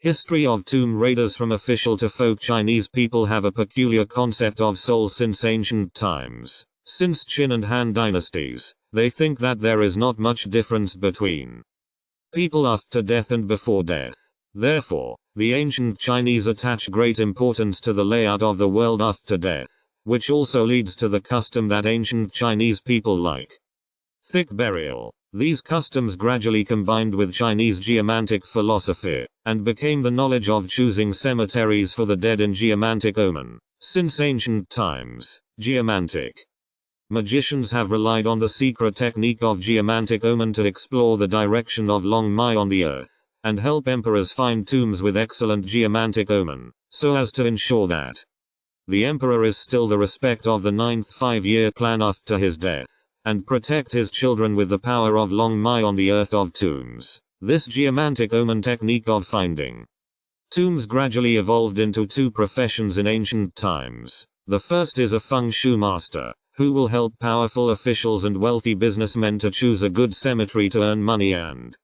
History of tomb raiders. From official to folk, Chinese people have a peculiar concept of souls since ancient times. Since Qin and Han dynasties, they think that there is not much difference between people after death and before death. Therefore, the ancient Chinese attach great importance to the layout of the world after death, which also leads to the custom that ancient Chinese people like thick burial. These customs gradually combined with Chinese geomantic philosophy, and became the knowledge of choosing cemeteries for the dead in geomantic omen. Since ancient times, geomantic magicians have relied on the secret technique of geomantic omen to explore the direction of Long Mai on the earth, and help emperors find tombs with excellent geomantic omen, so as to ensure that the emperor is still the respect of the 9th 5-year plan after his death, and protect his children with the power of Long Mai on the earth of tombs. This geomantic omen technique of finding tombs gradually evolved into two professions in ancient times. The first is a feng shui master, who will help powerful officials and wealthy businessmen to choose a good cemetery to earn money and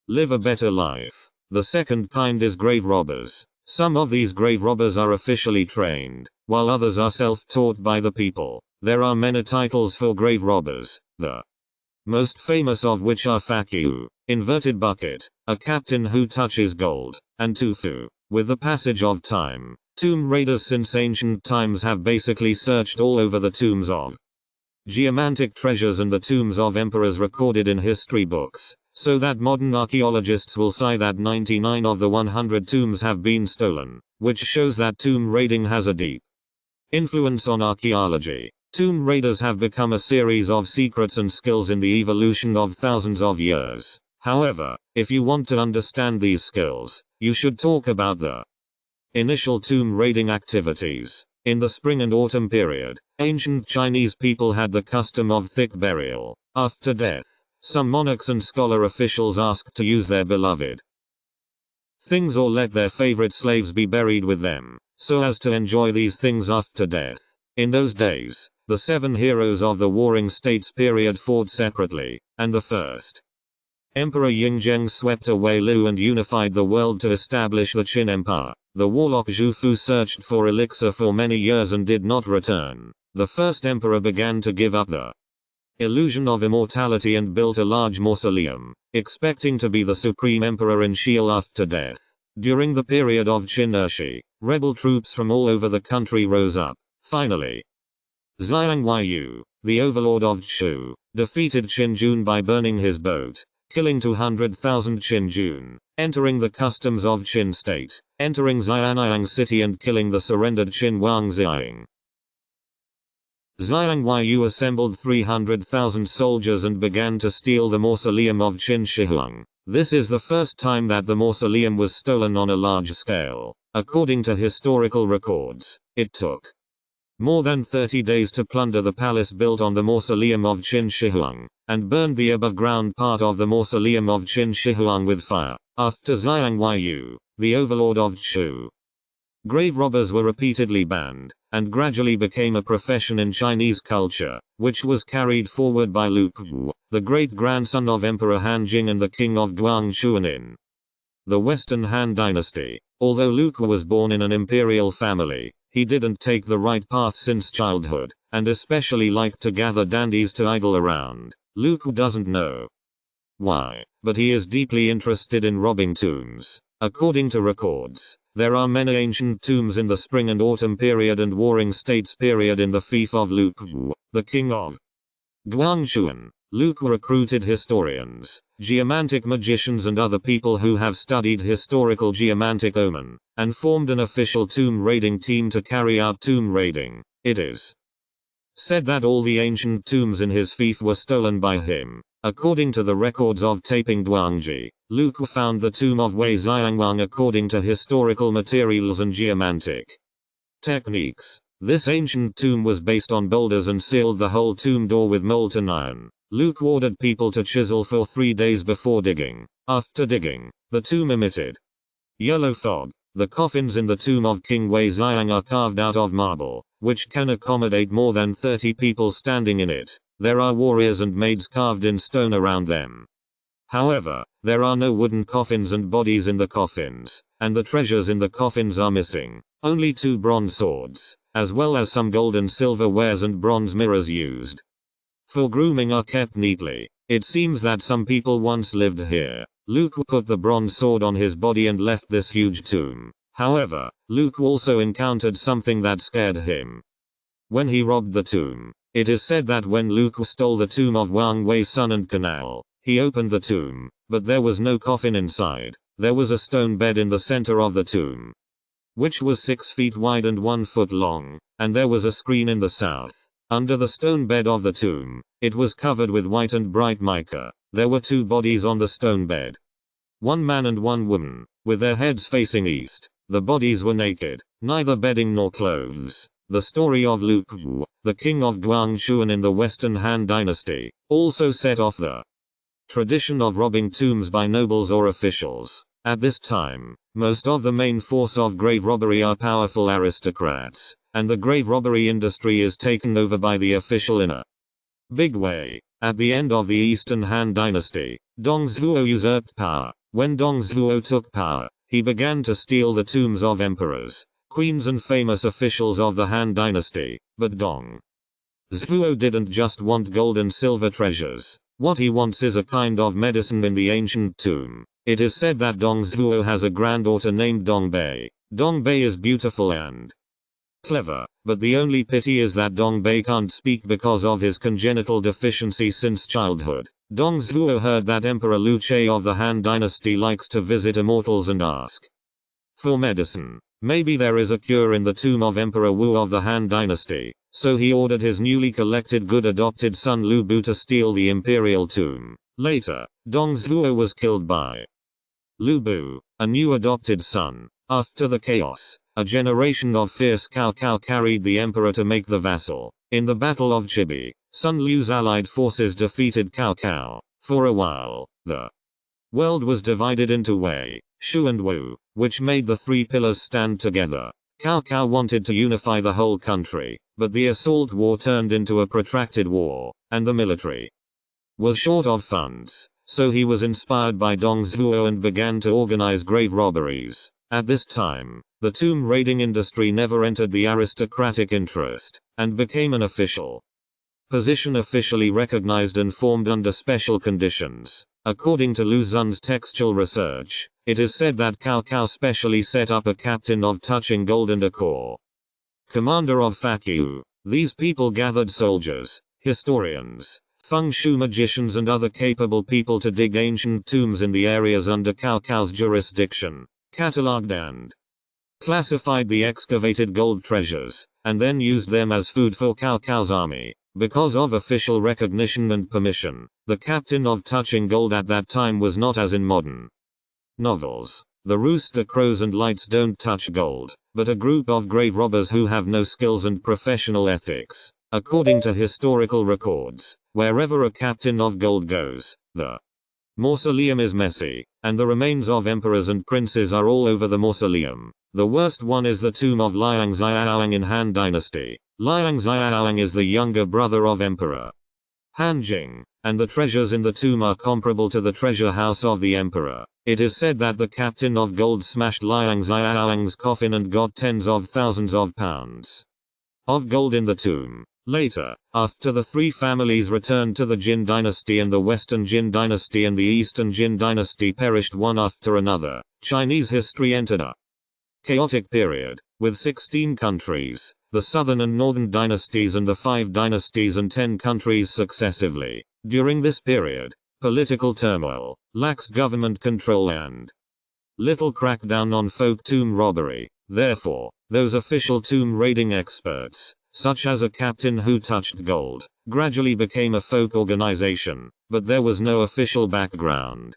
live a better life. The second kind is grave robbers. Some of these grave robbers are officially trained, while others are self-taught by the people. There are many titles for grave robbers, the most famous of which are Fakyu, inverted bucket, a captain who touches gold, and Tufu. With the passage of time, tomb raiders since ancient times have basically searched all over the tombs of geomantic treasures and the tombs of emperors recorded in history books, so that modern archaeologists will say that 99 of the 100 tombs have been stolen, which shows that tomb raiding has a deep influence on archaeology. Tomb raiders have become a series of secrets and skills in the evolution of thousands of years. However, if you want to understand these skills, you should talk about the initial tomb raiding activities. In the spring and autumn period, ancient Chinese people had the custom of thick burial. After death, some monarchs and scholar officials asked to use their beloved things or let their favorite slaves be buried with them, so as to enjoy these things after death. In those days, the 7 heroes of the Warring States period fought separately, and the first Emperor Yingzheng swept away Lu and unified the world to establish the Qin Empire. The warlock Zhu Fu searched for elixir for many years and did not return. The first emperor began to give up the illusion of immortality and built a large mausoleum, expecting to be the supreme emperor in Xi'an after death. During the period of Qin Ershi, rebel troops from all over the country rose up. Finally, Xiang Huaiyu, the overlord of Chu, defeated Qin Jun by burning his boat, killing 200,000 Qin Jun, entering the customs of Qin state, entering Xianyang city and killing the surrendered Qin Wang Xiang. Xiang Huaiyu assembled 300,000 soldiers and began to steal the mausoleum of Qin Shihuang. This is the first time that the mausoleum was stolen on a large scale. According to historical records, it took more than 30 days to plunder the palace built on the mausoleum of Qin Shihuang, and burned the above-ground part of the mausoleum of Qin Shihuang with fire. After Xiang Huaiyu, the overlord of Chu, grave robbers were repeatedly banned, and gradually became a profession in Chinese culture, which was carried forward by Lu Ku, the great-grandson of Emperor Han Jing and the king of Guangxuan in the Western Han dynasty. Although Lu Ku was born in an imperial family, he didn't take the right path since childhood, and especially liked to gather dandies to idle around. Lu Ku doesn't know why, but he is deeply interested in robbing tombs. According to records, there are many ancient tombs in the spring and autumn period and Warring States period in the fief of Lu Ku, the king of Guangxuan. Lu Ku recruited historians, geomantic magicians and other people who have studied historical geomantic omen, and formed an official tomb raiding team to carry out tomb raiding. It is said that all the ancient tombs in his fief were stolen by him. According to the records of Taiping Duangji, Lu Ku found the tomb of Wei Xiangwang according to historical materials and geomantic techniques. This ancient tomb was based on boulders and sealed the whole tomb door with molten iron. Lu Ku ordered people to chisel for 3 days before digging. After digging, the tomb emitted yellow fog. The coffins in the tomb of King Wei Xiang are carved out of marble, which can accommodate more than 30 people standing in it. There are warriors and maids carved in stone around them. However, There are no wooden coffins and bodies in the coffins, and the treasures in the coffins are missing. Only 2 bronze swords, as well as some gold and silver wares and bronze mirrors used for grooming are kept neatly. It seems that some people once lived here. Luke put the bronze sword on his body and left this huge tomb. However, Luke also encountered something that scared him when he robbed the tomb. It is said that when Luke stole the tomb of Wang Wei's son and canal, he opened the tomb, but there was no coffin inside. There was a stone bed in the center of the tomb, which was 6 feet wide and 1 foot long, and there was a screen in the south. Under the stone bed of the tomb, it was covered with white and bright mica. There were 2 bodies on the stone bed. 1 man and 1 woman, with their heads facing east. The bodies were naked, neither bedding nor clothes. The story of Luke Wu, the king of Guangxuan in the Western Han Dynasty, also set off the tradition of robbing tombs by nobles or officials. At this time, most of the main force of grave robbery are powerful aristocrats, and the grave robbery industry is taken over by the official in a big way. At the end of the Eastern Han Dynasty, Dong Zhuo usurped power. When Dong Zhuo took power, he began to steal the tombs of emperors, queens and famous officials of the Han Dynasty. But Dong Zhuo didn't just want gold and silver treasures. What he wants is a kind of medicine in the ancient tomb. It is said that Dong Zhuo has a granddaughter named Dong Bei. Dong Bei is beautiful and clever, but the only pity is that Dong Bei can't speak because of his congenital deficiency since childhood. Dong Zhuo heard that Emperor Liu Che of the Han Dynasty likes to visit immortals and ask for medicine. Maybe there is a cure in the tomb of Emperor Wu of the Han Dynasty, so he ordered his newly collected good adopted son Lu Bu to steal the imperial tomb. Later, Dong Zhuo was killed by Lu Bu, a new adopted son. After the chaos, a generation of fierce Cao Cao carried the emperor to make the vassal. In the Battle of Chibi, Sun Liu's allied forces defeated Cao Cao. For a while, the world was divided into Wei, Shu and Wu, which made the 3 pillars stand together. Cao Cao wanted to unify the whole country, but the assault war turned into a protracted war, and the military was short of funds, so he was inspired by Dong Zhuo and began to organize grave robberies. At this time, the tomb raiding industry never entered the aristocratic interest, and became an official position officially recognized and formed under special conditions. According to Lu Xun's textual research, it is said that Cao Cao specially set up a captain of touching gold and a corps commander of Fakyu. These people gathered soldiers, historians, feng shui magicians and other capable people to dig ancient tombs in the areas under Cao Cao's jurisdiction, catalogued and classified the excavated gold treasures, and then used them as food for Cao Cao's army. Because of official recognition and permission, the captain of touching gold at that time was not as in modern novels. The rooster crows and lights don't touch gold, but a group of grave robbers who have no skills and professional ethics. According to historical records, wherever a captain of gold goes, the mausoleum is messy, and the remains of emperors and princes are all over the mausoleum. The worst one is the tomb of Liang Xiaoyang in Han Dynasty. Liang Xiaoyang is the younger brother of Emperor Han Jing, and the treasures in the tomb are comparable to the treasure house of the emperor. It is said that the captain of gold smashed Liang Xiaoyang's coffin and got tens of thousands of pounds of gold in the tomb. Later, after the 3 families returned to the Jin dynasty and the Western Jin dynasty and the Eastern Jin dynasty perished one after another, Chinese history entered a chaotic period, with 16 countries, the southern and northern dynasties and the 5 dynasties and 10 countries successively. During this period, political turmoil, lax government control and little crackdown on folk tomb robbery. Therefore, those official tomb raiding experts, such as a captain who touched gold, gradually became a folk organization, but there was no official background.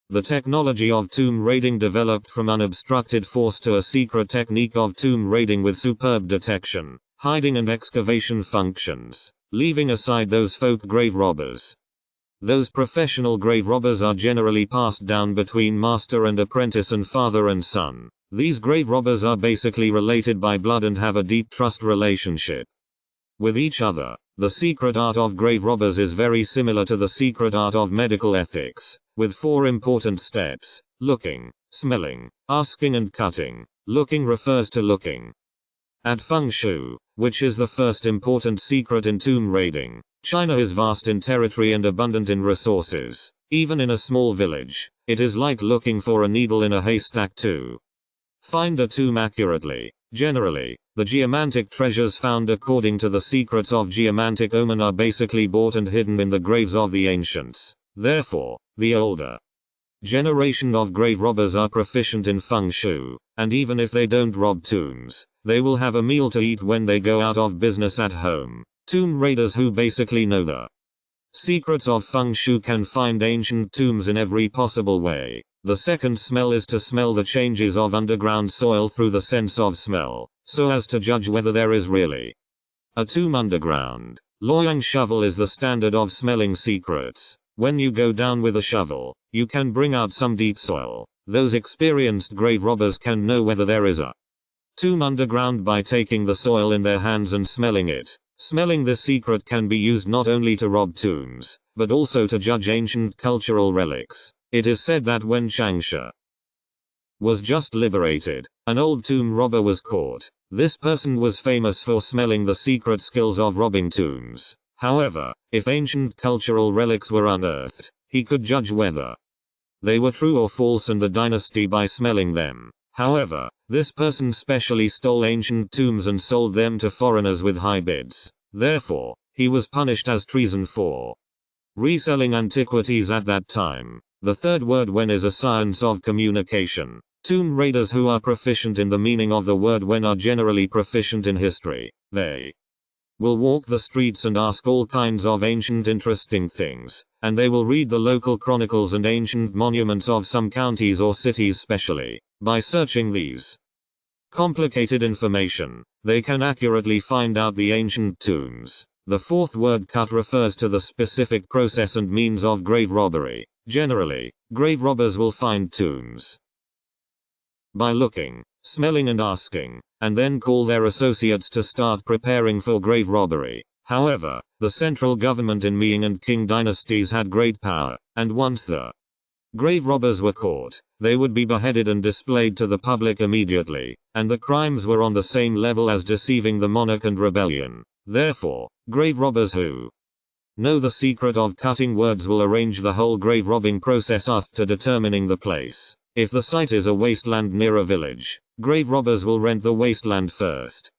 The technology of tomb raiding developed from unobstructed force to a secret technique of tomb raiding with superb detection, hiding and excavation functions, leaving aside those folk grave robbers. Those professional grave robbers are generally passed down between master and apprentice and father and son. These grave robbers are basically related by blood and have a deep trust relationship with each other. The secret art of grave robbers is very similar to the secret art of medical ethics, with 4 important steps: looking, smelling, asking and cutting. Looking refers to looking at feng shui, which is the first important secret in tomb raiding. China is vast in territory and abundant in resources. Even in a small village, it is like looking for a needle in a haystack to find a tomb accurately. Generally, the geomantic treasures found according to the secrets of geomantic omen are basically bought and hidden in the graves of the ancients. Therefore, the older generation of grave robbers are proficient in feng shui, and even if they don't rob tombs, they will have a meal to eat when they go out of business at home. Tomb raiders who basically know the secrets of feng shui can find ancient tombs in every possible way. The second smell is to smell the changes of underground soil through the sense of smell, so as to judge whether there is really a tomb underground. Loyang shovel is the standard of smelling secrets. When you go down with a shovel, you can bring out some deep soil. Those experienced grave robbers can know whether there is a tomb underground by taking the soil in their hands and smelling it. Smelling this secret can be used not only to rob tombs, but also to judge ancient cultural relics. It is said that when Changsha was just liberated, an old tomb robber was caught. This person was famous for smelling the secret skills of robbing tombs. However, if ancient cultural relics were unearthed, he could judge whether they were true or false and the dynasty by smelling them. However, this person specially stole ancient tombs and sold them to foreigners with high bids. Therefore, he was punished as treason for reselling antiquities at that time. The third word when is a science of communication. Tomb raiders who are proficient in the meaning of the word when are generally proficient in history. They will walk the streets and ask all kinds of ancient interesting things, and they will read the local chronicles and ancient monuments of some counties or cities specially. By searching these complicated information, they can accurately find out the ancient tombs. The fourth word cut refers to the specific process and means of grave robbery. Generally, grave robbers will find tombs by looking, smelling and asking, and then call their associates to start preparing for grave robbery. However, the central government in Ming and Qing dynasties had great power, and once the grave robbers were caught, they would be beheaded and displayed to the public immediately, and the crimes were on the same level as deceiving the monarch and rebellion. Therefore, grave robbers who know the secret of cutting words will arrange the whole grave robbing process after determining the place. If the site is a wasteland near a village, grave robbers will rent the wasteland first,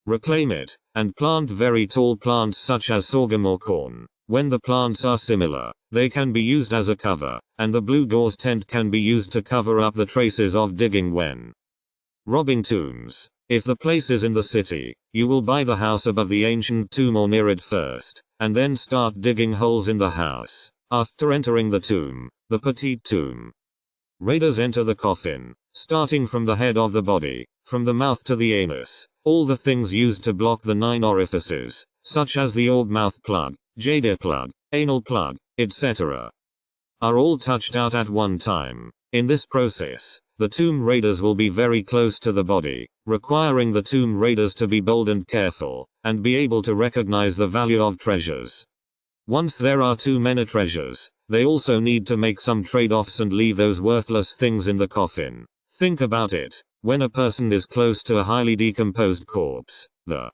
reclaim it, and plant very tall plants such as sorghum or corn. When the plants are similar, they can be used as a cover, and the blue gauze tent can be used to cover up the traces of digging when robbing tombs. If the place is in the city, you will buy the house above the ancient tomb or near it first, and then start digging holes in the house. After entering the tomb, the petite tomb, raiders enter the coffin, starting from the head of the body, from the mouth to the anus. All the things used to block the 9 orifices, such as the orb mouth plug, jade plug, anal plug, etc., are all touched out at one time. In this process, the tomb raiders will be very close to the body, requiring the tomb raiders to be bold and careful, and be able to recognize the value of treasures. Once there are too many treasures, they also need to make some trade-offs and leave those worthless things in the coffin. Think about it. When a person is close to a highly decomposed corpse, the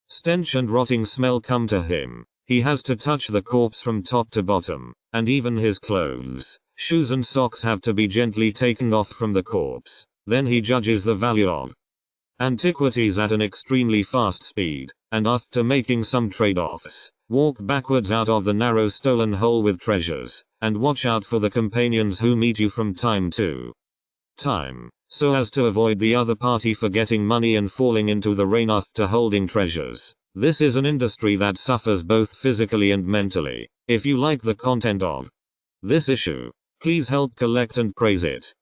stench and rotting smell come to him. He has to touch the corpse from top to bottom, and even his clothes, shoes and socks have to be gently taken off from the corpse. Then he judges the value of antiquities at an extremely fast speed, and after making some trade-offs, walk backwards out of the narrow stolen hole with treasures, and watch out for the companions who meet you from time to time, so as to avoid the other party forgetting money and falling into the rain after holding treasures. This is an industry that suffers both physically and mentally. If you like the content of this issue, please help collect and praise it.